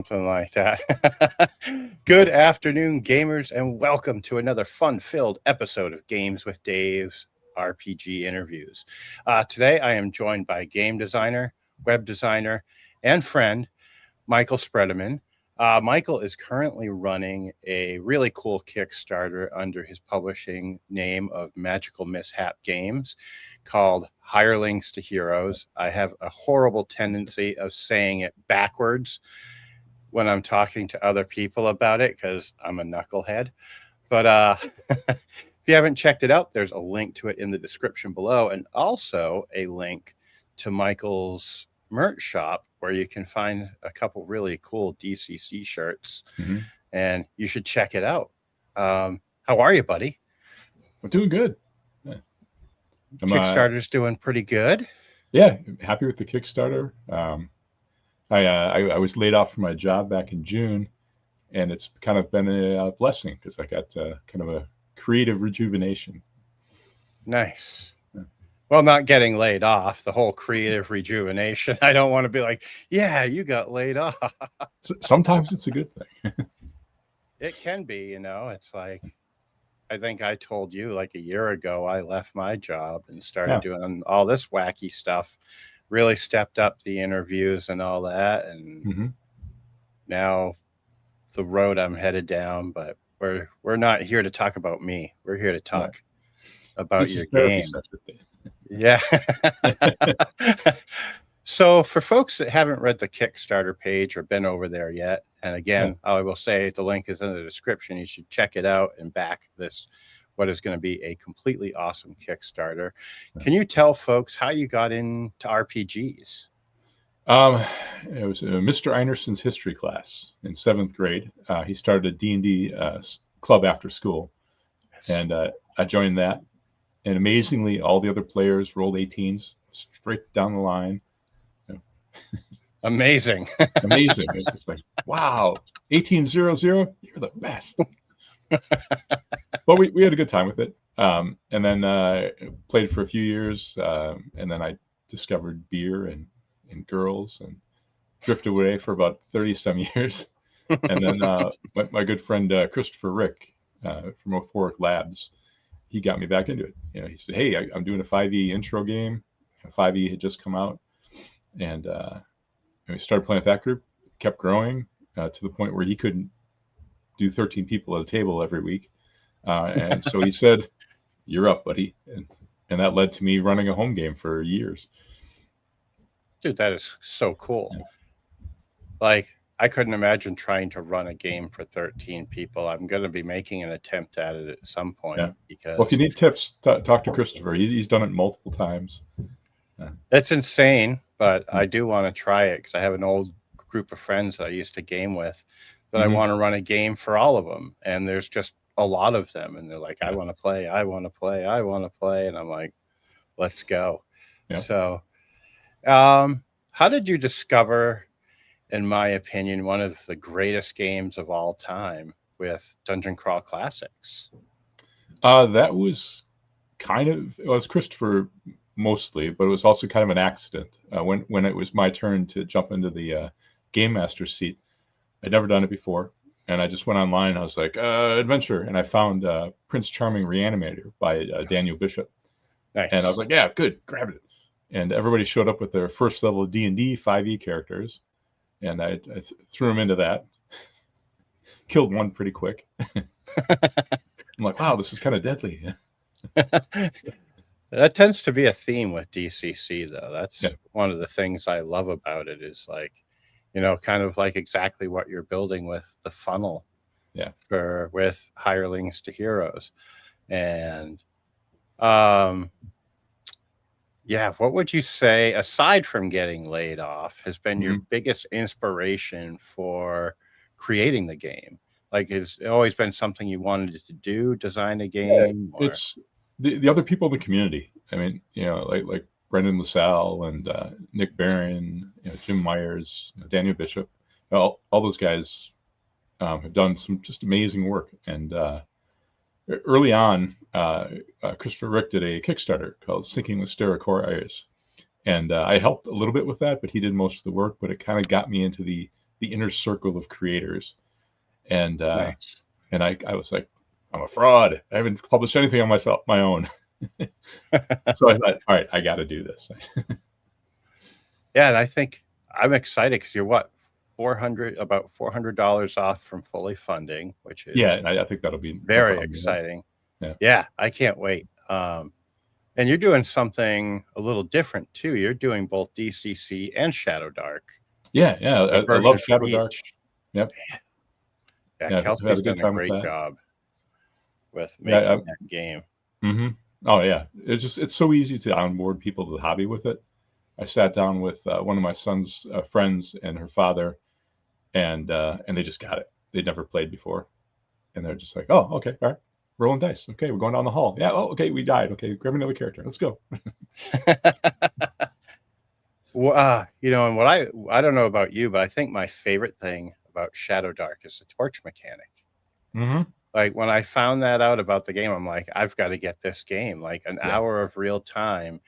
Something like that. Good afternoon, gamers, and welcome to another fun-filled episode of Games with Dave's RPG interviews. Today, I am joined by game designer, web designer, and friend, Michael Spredemann. Michael is currently running a really cool Kickstarter under his publishing name of Magical Mishap Games called Hirelings to Heroes. I have a horrible tendency of saying it backwards when I'm talking to other people about it because I'm a knucklehead. But if you haven't checked it out, there's a link to it in the description below, and also a link to Michael's merch shop where you can find a couple really cool DCC shirts, and you should check it out. How are you, buddy? I'm doing good. Yeah. Kickstarter's doing pretty good. Yeah, happy with the Kickstarter. I was laid off from my job back in June, and it's kind of been a blessing because I got kind of a creative rejuvenation. Nice. Yeah. Well, not getting laid off, the whole creative rejuvenation. I don't want to be like, yeah, you got laid off. Sometimes it's a good thing. It can be, you know. It's like, I think I told you like a year ago, I left my job and started doing all this wacky stuff. Really stepped up the interviews and all that, and now the road I'm headed down. But we're not here to talk about me. We're here to talk about your game. Yeah. So for folks that haven't read the Kickstarter page or been over there yet, and again, I will say the link is in the description. You should check it out and back this. What is going to be a completely awesome Kickstarter. Can you tell folks how you got into RPGs? It was Mr. Einerson's history class in 7th grade. He started a D&D club after school, and I joined that. And amazingly, all the other players rolled 18s straight down the line. Amazing. Amazing. It's just like, wow, 1800, you're the best. But we had a good time with it, and then played for a few years, and then I discovered beer and girls and drifted away for about 30 some years. And then my good friend Christopher Rick from Euphoric Labs, he got me back into it. You know, he said, hey, I'm doing a 5e intro game. 5e had just come out, and we started playing with that group. Kept growing to the point where he couldn't do 13 people at a table every week. And so he said, you're up, buddy. And that led to me running a home game for years. Dude, that is so cool. Yeah. Like, I couldn't imagine trying to run a game for 13 people. I'm going to be making an attempt at it at some point. Yeah. Because, well, if you need tips, talk to Christopher. He's done it multiple times. It's insane, but I do want to try it because I have an old group of friends that I used to game with that I want to run a game for all of them. And there's just a lot of them. And they're like, I want to play, I want to play, I want to play. And I'm like, let's go. Yeah. So how did you discover, in my opinion, one of the greatest games of all time with Dungeon Crawl Classics? That was it was Christopher mostly, but it was also kind of an accident. When it was my turn to jump into the Game Master seat, I'd never done it before, and I just went online. I was like, adventure, and I found Prince Charming Reanimator by Daniel Bishop. Nice. And I was like, yeah, good, grab it. And everybody showed up with their first level D&D 5e characters, and I threw them into that. Killed one pretty quick. I'm like, wow, this is kind of deadly. That tends to be a theme with DCC, though. That's one of the things I love about it is like, you know, kind of like exactly what you're building with the funnel with Hirelings to Heroes. And what would you say, aside from getting laid off, has been your biggest inspiration for creating the game? Like, has it always been something you wanted to do, design a game? Yeah, it's the other people in the community. I mean, you know, like Brendan LaSalle and Nick Barron, you know, Jim Myers, Daniel Bishop, all those guys have done some just amazing work. And early on, Christopher Rick did a Kickstarter called Sinking with Stericorius. And I helped a little bit with that, but he did most of the work. But it kind of got me into the the inner circle of creators. And Nice. and I was like, I'm a fraud. I haven't published anything on my own. So I thought, all right, I got to do this. Yeah, and I think I'm excited because you're what, about $400 off from fully funding, which Yeah, is and I think that'll be no very problem with that. exciting. Yeah. Yeah, I can't wait. And you're doing something a little different too. You're doing both DCC and Shadowdark. Yeah, yeah. A I love version for Shadowdark. each. Yep. Yeah, Yeah, I've had Kelsey's a good done a time with great that. job with Yeah. making that game. Oh yeah. It's so easy to onboard people to the hobby with it. I sat down with one of my son's friends and her father, and they just got it. They'd never played before, and they're just like, "Oh, okay, all right, rolling dice. Okay, we're going down the hall. Yeah. Oh, okay, we died. Okay, grab another character. Let's go." Well, and what I don't know about you, but I think my favorite thing about Shadowdark is the torch mechanic. Like when I found that out about the game, I'm like, I've got to get this game. Like an hour of real time.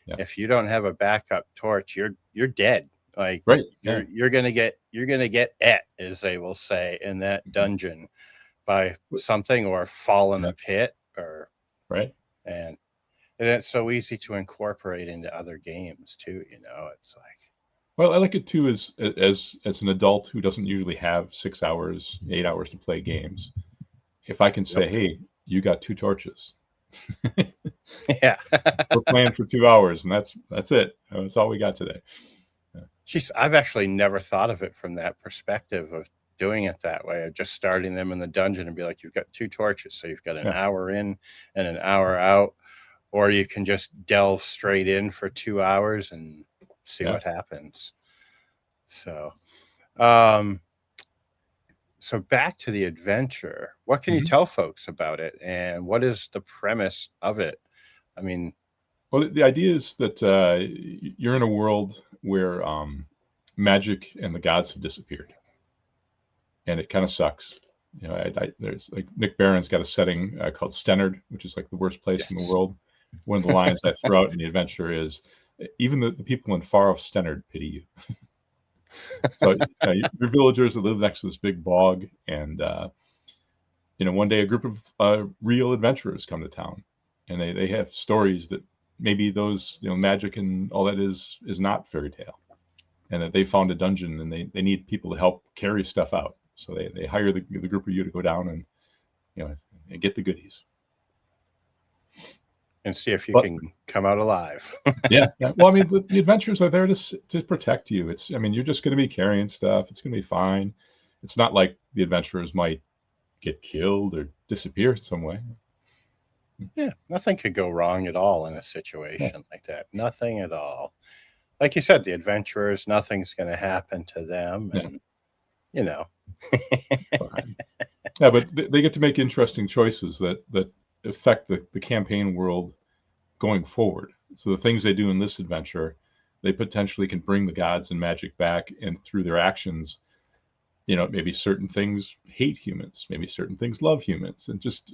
Yeah. If you don't have a backup torch, you're dead. Like Right. you're gonna get as they will say in that dungeon by something or fall in the pit or Right. and it's so easy to incorporate into other games too. It's like, Well, I like it too as an adult who doesn't usually have 6 hours, 8 hours to play games. If I can say, "Hey, you got 2 torches." yeah, We're playing for 2 hours, and that's it. That's all we got today. Jeez, I've actually never thought of it from that perspective of doing it that way, of just starting them in the dungeon and be like, you've got 2 torches, so you've got an hour in and an hour out, or you can just delve straight in for 2 hours and see what happens. So, so back to the adventure. What can you tell folks about it, and what is the premise of it? I mean, well, the idea is that you're in a world where magic and the gods have disappeared, and it kind of sucks. There's like Nick Barron's got a setting called Stennard, which is like the worst place in the world. One of the lines I throw out in the adventure is, "Even the people in far off Stennard pity you." So your villagers live next to this big bog, and one day a group of real adventurers come to town, and they have stories that maybe those magic and all that is not fairy tale, and that they found a dungeon and they need people to help carry stuff out. So they hire the group of you to go down and and get the goodies and see if you can come out alive. yeah. Well, I mean, the adventures are there to protect you. You're just going to be carrying stuff. It's going to be fine. It's not like the adventurers might get killed or disappear in some way. Yeah, nothing could go wrong at all in a situation like that. Nothing at all. Like you said, the adventurers, nothing's going to happen to them, and yeah, but they get to make interesting choices that affect the campaign world going forward. So the things they do in this adventure, they potentially can bring the gods and magic back, and through their actions, maybe certain things hate humans, maybe certain things love humans, and just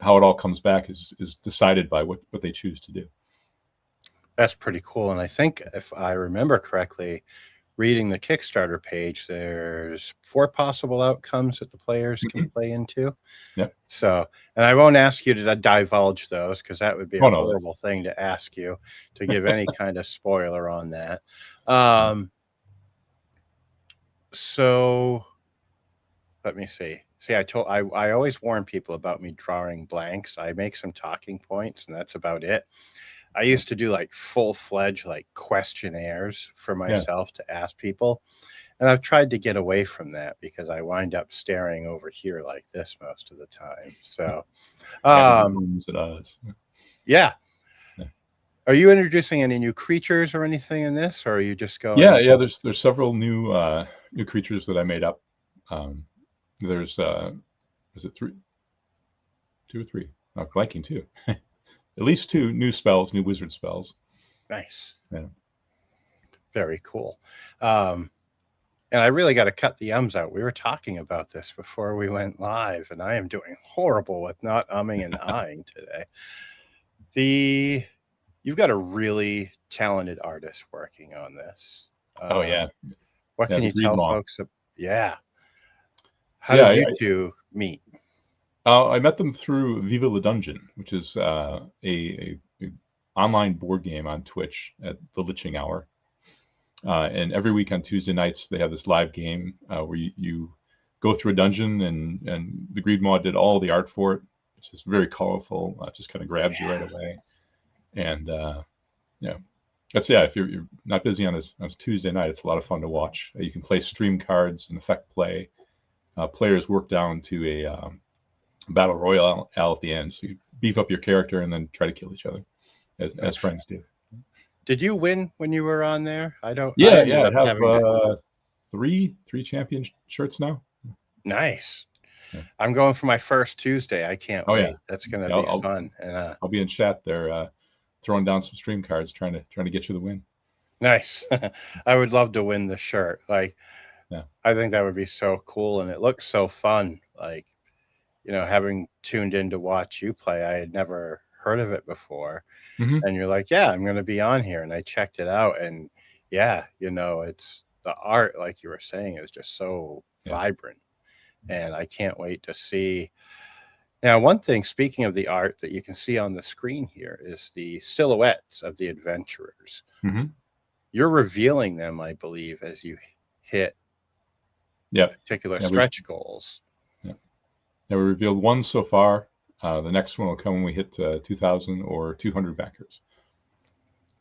how it all comes back is decided by what they choose to do. That's pretty cool. And I think if I remember correctly, reading the Kickstarter page, there's 4 possible outcomes that the players can play into. Yep. So, and I won't ask you to divulge those, because that would be a horrible thing to ask you to give any kind of spoiler on that. So let me see. I always warn people about me drawing blanks. I make some talking points, and that's about it. I used to do like full-fledged like questionnaires for myself to ask people. And I've tried to get away from that because I wind up staring over here like this most of the time. So, yeah. Are you introducing any new creatures or anything in this, or are you just going? Yeah. There's several new creatures that I made up. There's is it 3, 2 or 3? I'm blanking too. At least 2 new spells, new wizard spells. Nice. Yeah. Very cool. And I really got to cut the ums out. We were talking about this before we went live, and I am doing horrible with not umming and ahhing today. You've got a really talented artist working on this. Oh yeah. What can you tell folks? Yeah. How did you I two meet? I met them through Viva La Dungeon, which is a online board game on Twitch at the Liching Hour. And every week on Tuesday nights, they have this live game where you go through a dungeon, and the Greedmaw did all the art for it. It's just very colorful. Just kind of grabs you right away. And if you're not busy on a Tuesday night, it's a lot of fun to watch. You can play stream cards and affect play. Players work down to a battle royale at the end. So you beef up your character and then try to kill each other as friends do. Did you win when you were on there? I I have three champion shirts now. Nice. Yeah. I'm going for my first Tuesday. I can't wait. Yeah. That's going to be fun. And I'll be in chat there throwing down some stream cards, trying to get you the win. Nice. I would love to win the shirt. Like, I think that would be so cool, and it looks so fun. Like, having tuned in to watch you play, I had never heard of it before. Mm-hmm. And you're like, yeah, I'm going to be on here. And I checked it out, and it's the art, like you were saying, is just so vibrant. And I can't wait to see. Now, one thing, speaking of the art that you can see on the screen here, is the silhouettes of the adventurers. Mm-hmm. You're revealing them, I believe, as you hit particular stretch goals. Yeah, we revealed one so far. The next one will come when we hit 2,000 or 200 backers.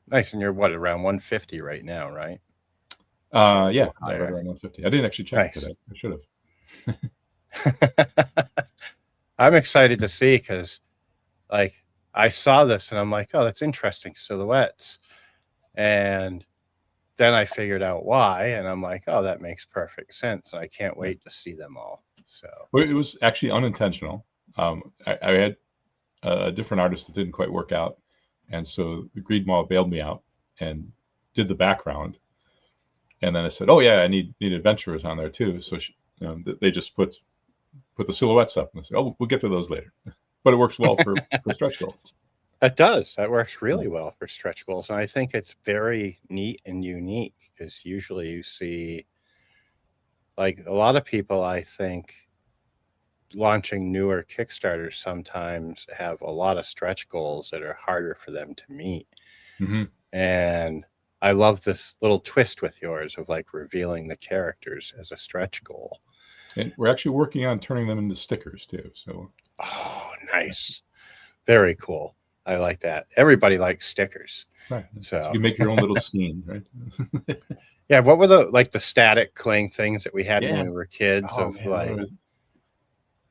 Nice. And you're around 150 right now, right? Right around 150. I didn't actually check today. I should have. I'm excited to see, because like I saw this and I'm like, oh, that's interesting, silhouettes. And then I figured out why, and I'm like, oh, that makes perfect sense. And I can't wait to see them all. So it was actually unintentional. I had a different artist that didn't quite work out, and so the Greedmaw bailed me out and did the background. And then I said, oh yeah, I need adventurers on there too. So they just put the silhouettes up, and I said, oh, we'll get to those later. But it works well for stretch goals. It does. That works really well for stretch goals. And I think it's very neat and unique, because usually you see, like, a lot of people, I think, launching newer Kickstarters sometimes have a lot of stretch goals that are harder for them to meet. Mm-hmm. And I love this little twist with yours of like revealing the characters as a stretch goal. And we're actually working on turning them into stickers too. So, oh, nice. Very cool. I like that. Everybody likes stickers. Right. So you make your own little scene, right? Yeah. What were the static cling things that we had when we were kids?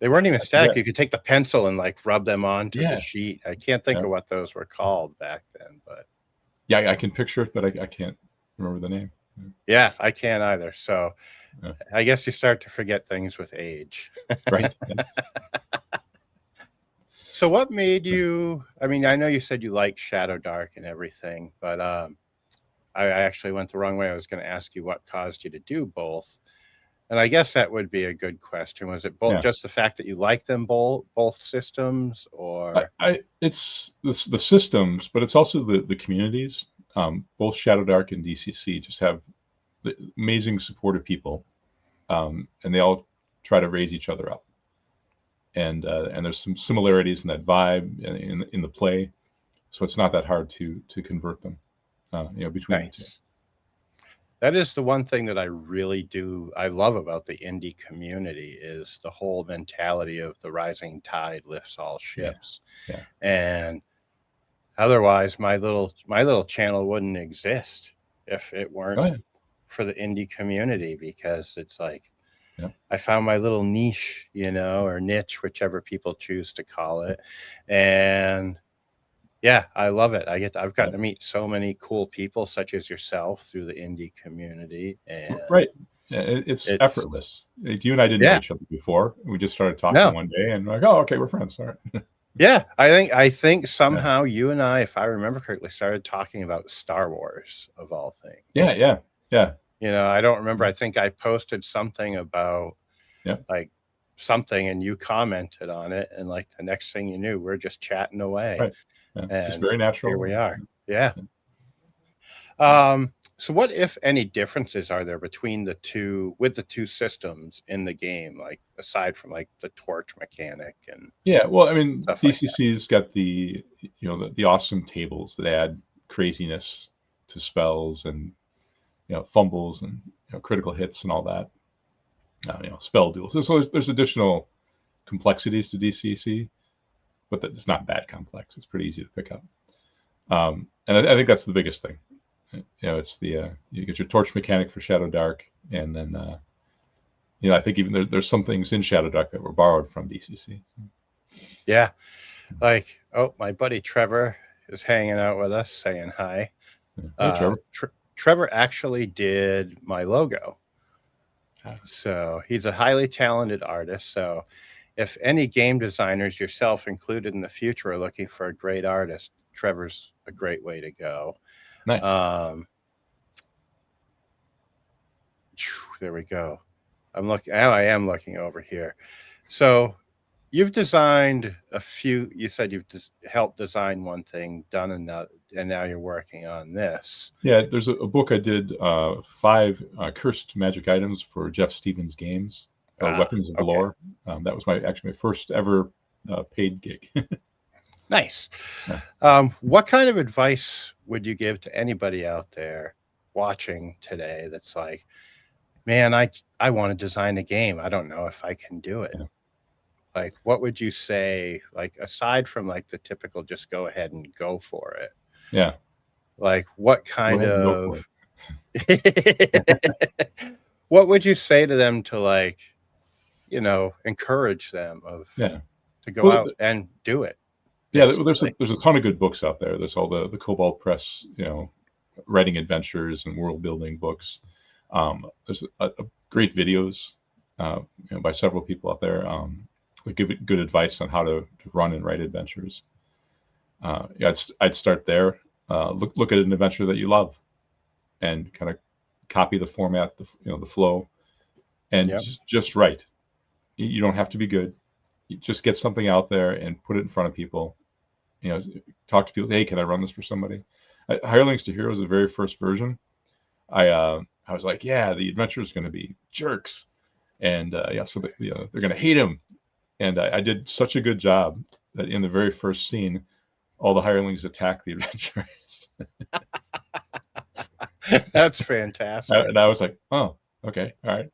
They weren't even static. You could take the pencil and like rub them onto the sheet. I can't think of what those were called back then, but I can picture it, but I can't remember the name. Yeah, I can't either. So I guess you start to forget things with age. Right. So what made you, I mean, I know you said you like Shadowdark and everything, but I actually went the wrong way. I was going to ask you what caused you to do both. And I guess that would be a good question. Was it both just the fact that you like them both systems, or? It's the systems, but it's also the communities. Both Shadowdark and DCC just have the amazing supportive people, and they all try to raise each other up. And there's some similarities in that vibe in the play, so it's not that hard to convert them, between the two. That is the one thing that I love about the indie community, is the whole mentality of the rising tide lifts all ships. Yeah. And otherwise, my little channel wouldn't exist if it weren't for the indie community, because it's like, I found my little niche, or niche, whichever people choose to call it. And I love it. I've gotten to meet so many cool people such as yourself through the indie community. And it's effortless. Like, you and I didn't know each other before. We just started talking one day, and we're like, oh, okay, we're friends. All right. Yeah, I think somehow you and I, if I remember correctly, started talking about Star Wars of all things. Yeah. I don't remember. I think I posted something about like something, and you commented on it, and like the next thing you knew, we're just chatting away. Right. Yeah. And just very natural. Here we are. Yeah. So what, if any, differences are there between the two systems in the game, like aside from like the torch mechanic and Yeah, well, I mean, stuff like that? DCC's got the awesome tables that add craziness to spells and fumbles and critical hits and all that. Spell duels. So there's additional complexities to DCC, but it's not that complex. It's pretty easy to pick up. And I think that's the biggest thing. It's you get your torch mechanic for Shadowdark, and then I think even there's some things in Shadowdark that were borrowed from DCC. Yeah, like, oh, my buddy Trevor is hanging out with us, saying hi. Hey, Trevor. Trevor actually did my logo. So he's a highly talented artist. So if any game designers, yourself included in the future, are looking for a great artist, Trevor's a great way to go. Nice. There we go. I am looking over here. So you've designed a few. You said you've just helped design one thing, done another, and now you're working on this. Yeah, there's a book I did, 5 cursed magic items for Jeff Stevens Games, Weapons of Galore. That was my first ever paid gig. Nice. Yeah. What kind of advice would you give to anybody out there watching today that's like, man, I want to design a game. I don't know if I can do it. Yeah. Like, what would you say, like, aside from like the typical just go ahead and go for it? Yeah. Like, what kind of what would you say to them to, like, encourage them to go out and do it? Yeah, there's a ton of good books out there. There's all the Cobalt Press, writing adventures and world building books. There's a great videos by several people out there that give good advice on how to run and write adventures. I'd start there. Look at an adventure that you love, and kind of copy the format, the flow, and just write. You don't have to be good. You just get something out there and put it in front of people. Talk to people. Say, hey, can I run this for somebody? Hirelings to Heroes, the very first version. I was like, yeah, the adventure is going to be jerks, and so they're going to hate him. And I did such a good job that in the very first scene, all the hirelings attack the adventurers. That's fantastic. And I was like, oh, okay, all right.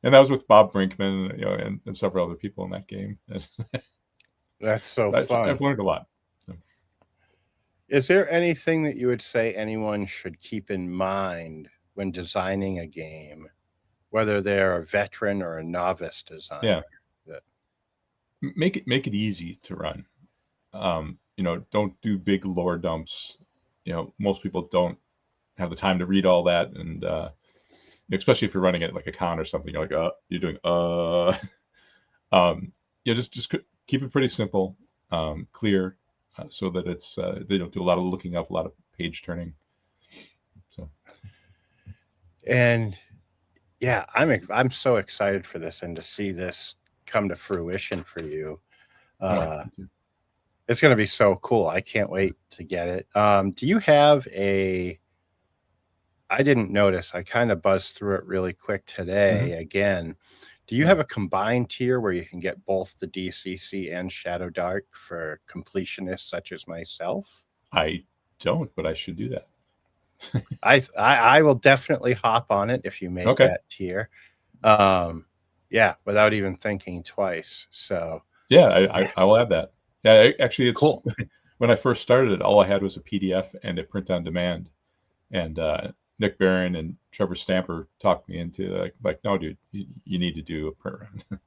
And that was with Bob Brinkman, and several other people in that game. That's so fun. I've learned a lot. So. Is there anything that you would say anyone should keep in mind when designing a game, whether they're a veteran or a novice designer? Yeah. Make it easy to run. Don't do big lore dumps. Most people don't have the time to read all that, and especially if you're running it like a con or something, you're like, you're doing, just keep it pretty simple, clear, so that it's they don't do a lot of looking up, a lot of page turning. So, and yeah, I'm so excited for this and to see this come to fruition for you. It's going to be so cool. I can't wait to get it. Do you have I didn't notice, I kind of buzzed through it really quick today. Again, do you have a combined tier where you can get both the DCC and Shadowdark for completionists such as myself? I don't, but I should do that. I will definitely hop on it if you make that tier. Without even thinking twice. So yeah, I will add that. Yeah, actually, it's cool. When I first started it, all I had was a PDF and a print on demand, and Nick Barron and Trevor Stamper talked me into like, no, dude, you need to do a print run.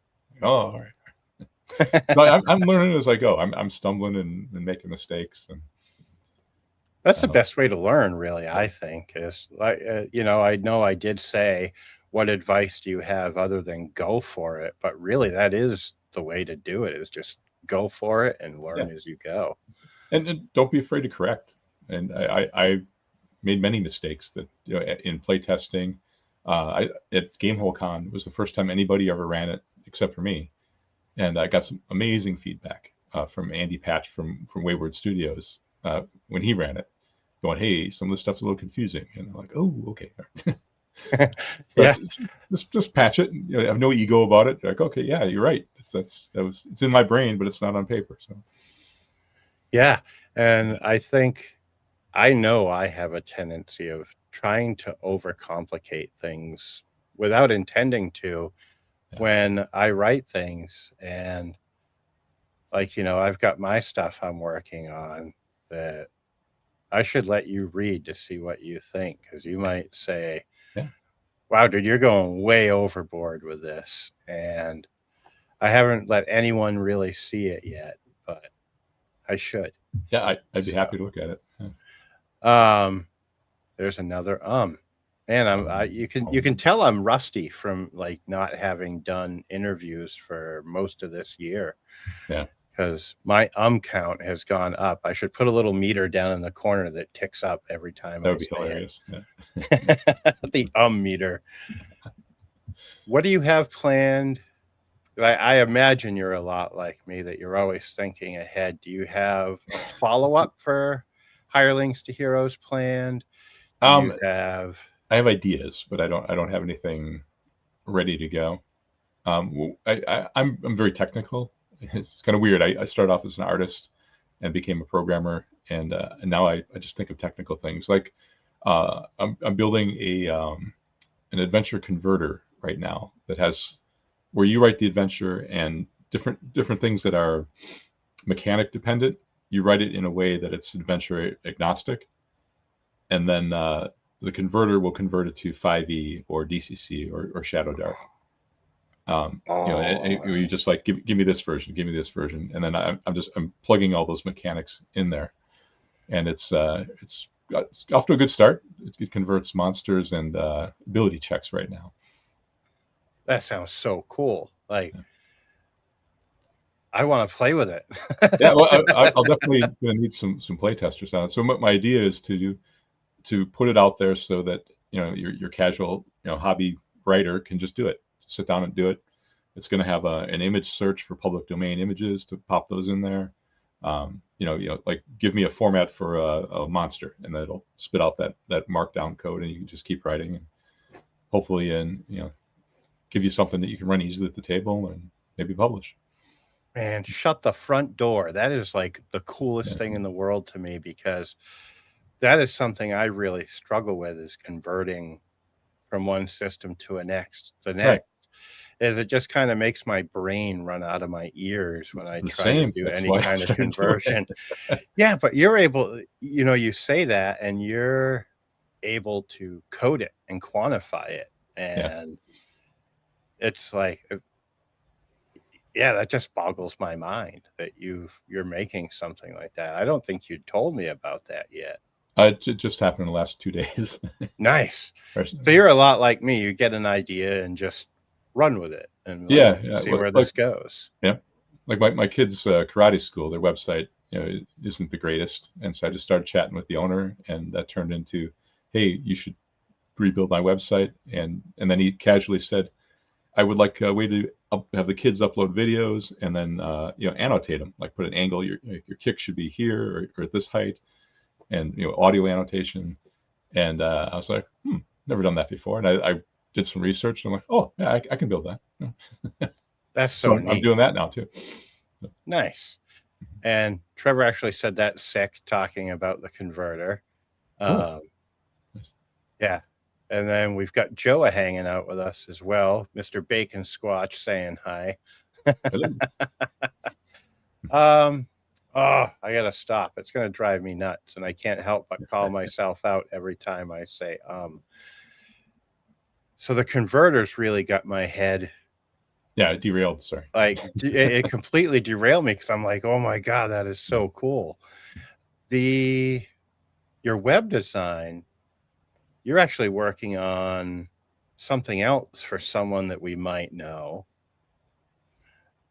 Oh, all right. So I'm learning as I go. I'm stumbling and making mistakes, and that's the best way to learn, really. I think is like I know I did say, what advice do you have other than go for it? But really, that is the way to do it. Is just go for it and learn as you go. And don't be afraid to correct. And I made many mistakes that in play testing. At Gamehole Con was the first time anybody ever ran it except for me, and I got some amazing feedback from Andy Patch from Wayward Studios when he ran it, going, hey, some of this stuff's a little confusing, and I'm like, oh, okay. Yeah. Just patch it. You know, I have no ego about it. Like, okay, yeah, you're right. It's in my brain, but it's not on paper. So Yeah. And I know I have a tendency of trying to overcomplicate things without intending to when I write things. And like, I've got my stuff I'm working on that I should let you read to see what you think, because you might say, yeah, wow, dude, you're going way overboard with this. And I haven't let anyone really see it yet, but I should. yeah, I'd be happy to look at it. There's another man. You can tell I'm rusty from like not having done interviews for most of this year. Yeah, because my count has gone up. I should put a little meter down in the corner that ticks up every time that I would be say hilarious. it. The meter. What do you have planned? I imagine you're a lot like me, that you're always thinking ahead. Do you have a follow-up for Hirelings to Heroes planned? Do you have... I have ideas, but I don't have anything ready to go. I'm very technical. It's kind of weird. I started off as an artist and became a programmer, and now I just think of technical things. Like I'm building an adventure converter right now that has where you write the adventure, and different things that are mechanic dependent, you write it in a way that it's adventure agnostic, and then the converter will convert it to 5e or DCC or Shadowdark. You just like give me this version, and then I'm plugging all those mechanics in there, and it's off to a good start. It converts monsters and ability checks right now. That sounds so cool. Like, I want to play with it. Yeah, well, I'll definitely gonna need some play testers on it. So my idea is to put it out there so that your casual hobby writer can just do it, sit down and do it. It's going to have an image search for public domain images to pop those in there. Like give me a format for a monster, and then it'll spit out that markdown code, and you can just keep writing, and hopefully, give you something that you can run easily at the table and maybe publish. Man, shut the front door. That is like the coolest thing in the world to me, because that is something I really struggle with, is converting from one system to the next. Right. It just kind of makes my brain run out of my ears when I try to do That's any why I kind of started doing conversion. it. Yeah, but you're able, you say that, and you're able to code it and quantify it. And it's like, yeah, that just boggles my mind that you're making something like that. I don't think you told me about that yet. It just happened in the last 2 days. Nice. So you're a lot like me. You get an idea and just run with it and see where this goes. Yeah. Like my kids' karate school, their website, isn't the greatest. And so I just started chatting with the owner, and that turned into, hey, you should rebuild my website. And then he casually said, I would like a way to have the kids upload videos and then annotate them, like put an angle. Your kick should be here or at this height, and audio annotation. And I was like, never done that before. And I did some research, and I'm like, oh yeah, I can build that. That's so neat. I'm doing that now too. Nice. And Trevor actually said that sick, talking about the converter. Cool. Yeah. And then we've got Joa hanging out with us as well. Mr. Bacon Squatch saying hi. Oh, I gotta stop. It's gonna drive me nuts, and I can't help but call myself out every time I say So the converters really got my head. Yeah, it derailed. Sorry. Like it completely derailed me, because I'm like, oh my God, that is so cool. Your web design, you're actually working on something else for someone that we might know,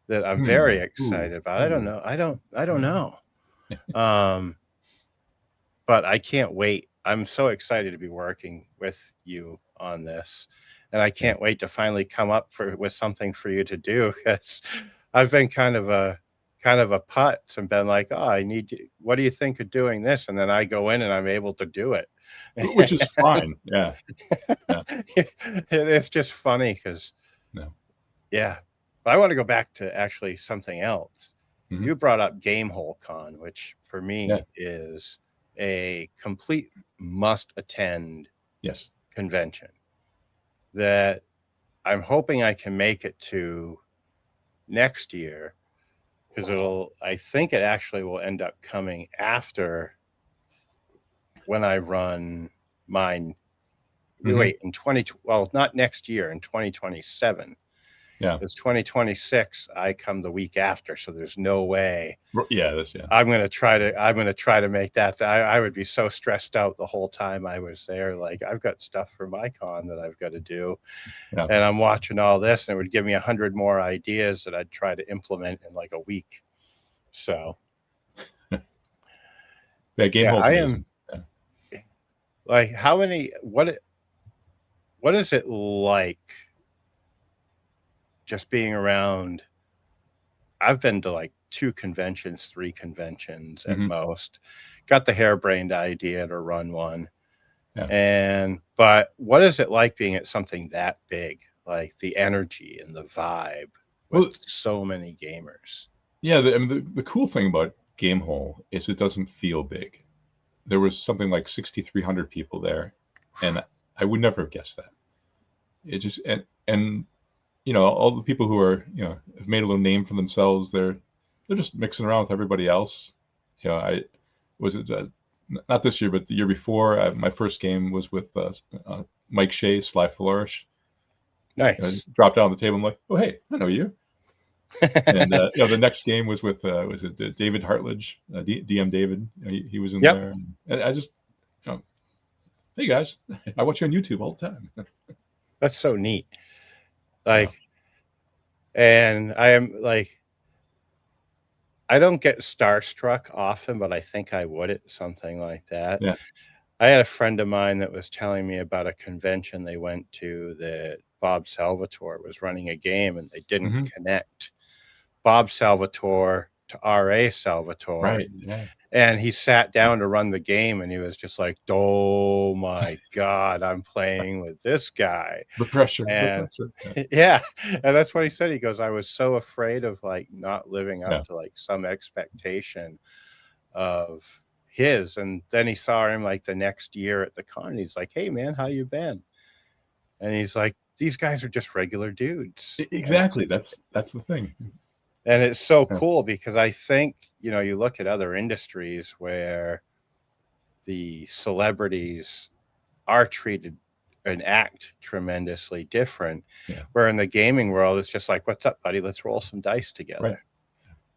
that I'm very excited about. I don't know. I don't know. But I can't wait. I'm so excited to be working with you on this, and I can't wait to finally come up with something for you to do, because I've been kind of a kind of a putz and been like, oh, I need you. What do you think of doing this? And then I go in and I'm able to do it. Which is fine. Yeah. Yeah. It's just funny because, No. yeah. But I want to go back to actually something else. Mhm. You brought up Gamehole Con, which for me Yeah. is a complete must-attend Yes. convention that I'm hoping I can make it to next year, because I think it actually will end up coming after when I run mine. Mhm. Wait, well, not next year, in 2027. Yeah. Because 2026, I come the week after, so there's no way. Yeah. I'm gonna try to make that. I would be so stressed out the whole time I was there. Like, I've got stuff for my con that I've got to do, Yeah. and I'm watching all this, and it would give me 100 more ideas that I'd try to implement in like a week. So, Yeah. Gamehole's amazing. Yeah. like, what is it like just being around? I've been to like 2 conventions, 3 conventions at Mhm. most. Got the harebrained idea to run one. Yeah. But what is it like being at something that big? Like the energy and the vibe with Well, so many gamers. yeah. The cool thing about Gamehole is it doesn't feel big. There was something like 6,300 people there, and I would never have guessed that. It just and all the people who are have made a little name for themselves. They're just mixing around with everybody else. I was it not this year, but the year before. My first game was with Mike Shea, Sly Flourish. Nice. Dropped down on the table. I'm like, oh hey, I know you. And the next game was with was it David Hartledge, DM David. He was in Yep. there, and I just hey guys, I watch you on YouTube all the time. That's so neat. Like, and I am like, I don't get starstruck often, but I think I would at something like that. Yeah. I had a friend of mine that was telling me about a convention they went to that Bob Salvatore was running a game and they didn't Mhm. connect Bob Salvatore to R.A. Salvatore. Right. Yeah. And he sat down to run the game and he was just like, oh my God, I'm playing with this guy. The pressure. And The pressure. yeah, and that's what he said. He goes, I was so afraid of like not living up Yeah. to like some expectation of his. And then he saw him like the next year at the con. And he's like, hey man, how you been? And he's like, these guys are just regular dudes. Exactly. That's the thing. And it's so Yeah. cool because I think, you look at other industries where the celebrities are treated and act tremendously different. Yeah. Where in the gaming world, it's just like, what's up, buddy? Let's roll some dice together.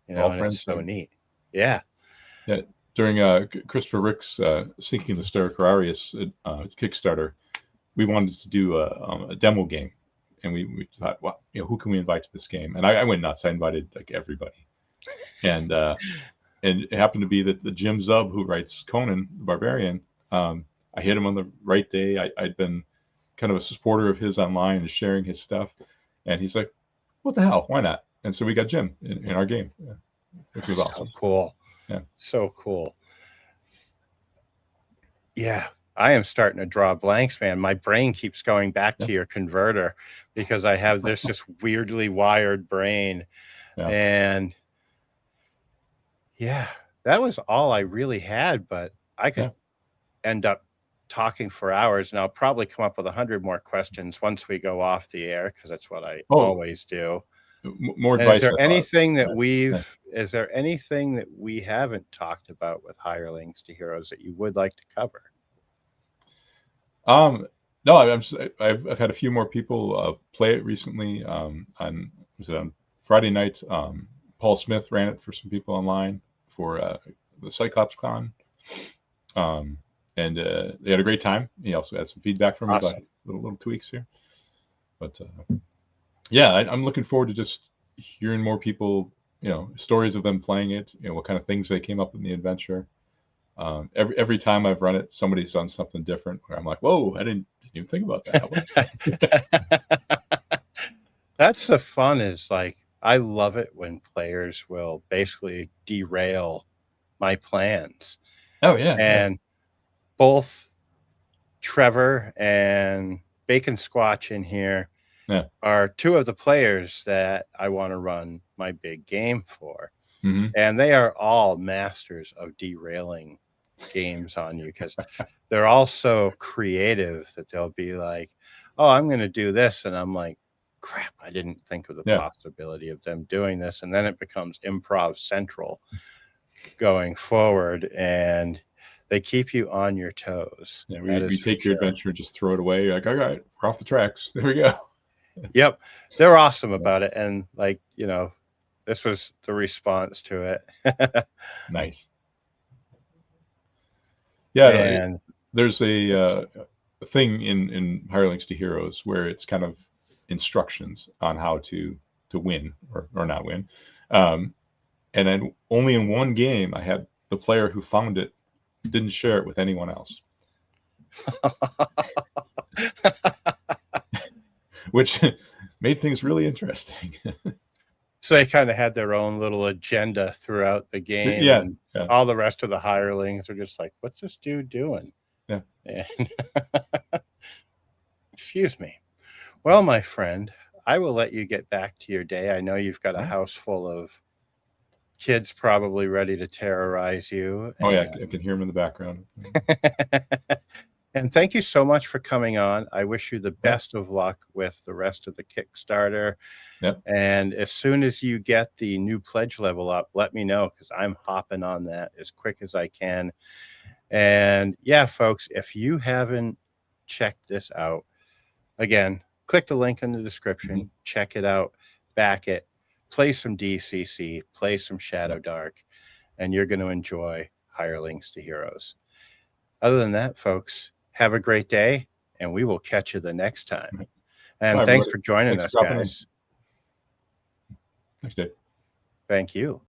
Right. All And friends it's so here. neat. Yeah. Yeah. During Christopher Rick's Sinking the Stercorarius Kickstarter, we wanted to do a demo game. And we thought, well, who can we invite to this game? And I went nuts. I invited like everybody. And it happened to be that the Jim Zub, who writes Conan the Barbarian, I hit him on the right day. I'd been kind of a supporter of his online and sharing his stuff. And he's like, what the hell? Why not? And so we got Jim in our game, which was awesome. So cool. Yeah. So cool. Yeah. I am starting to draw blanks, man. My brain keeps going back to your converter because I have this just weirdly wired brain. Yeah. And yeah, that was all I really had, but I could end up talking for hours, and I'll probably come up with 100 more questions once we go off the air because that's what I always do. More And advice. is there anything that is there anything that we haven't talked about with Hirelings to Heroes that you would like to cover? No, I've had a few more people play it recently. On Friday night? Paul Smith ran it for some people online for the Cyclops Con, and they had a great time. He also had some feedback from me about little tweaks here. But yeah, I'm looking forward to just hearing more people, stories of them playing it. What kind of things they came up with in the adventure. Every time I've run it, somebody's done something different where I'm like, whoa, I didn't even think about that. That's the fun is like, I love it when players will basically derail my plans. Oh yeah, yeah. And both Trevor and Bacon Squatch in here Yeah. are two of the players that I want to run my big game for. Mhm. And they are all masters of derailing games on you because they're all so creative that they'll be like, oh, I'm going to do this. And I'm like, crap, I didn't think of the Yeah. possibility of them doing this. And then it becomes improv central going forward, and they keep you on your toes. Yeah, That we is for take your sure. adventure and just throw it away. Like, all right, we're off the tracks. There we go. Yep. They're awesome about it. And like, you know, this was the response to it. Nice. Yeah, And there's a thing in Hirelings to Heroes where it's kind of instructions on how to win or not win. And then only in one game, I had the player who found it didn't share it with anyone else, which made things really interesting. so they kind of had their own little agenda throughout the game. Yeah, And yeah. all the rest of the hirelings are just like, what's this dude doing? Yeah. And excuse me. Well, my friend, I will let you get back to your day. I know you've got a Yeah. house full of kids probably ready to terrorize you. Oh yeah, I can hear him in the background. And thank you so much for coming on. I wish you the best of luck with the rest of the Kickstarter. Yep. And as soon as you get the new pledge level up, let me know, because I'm hopping on that as quick as I can. And yeah, folks, if you haven't checked this out, again, click the link in the description, check it out, back it, play some DCC, play some Shadowdark, and you're going to enjoy Hirelings to Heroes. Other than that, folks, have a great day, and we will catch you the next time. And Bye, thanks everybody. for joining Thanks us, for dropping in. guys. Thanks, Dave. Thank you.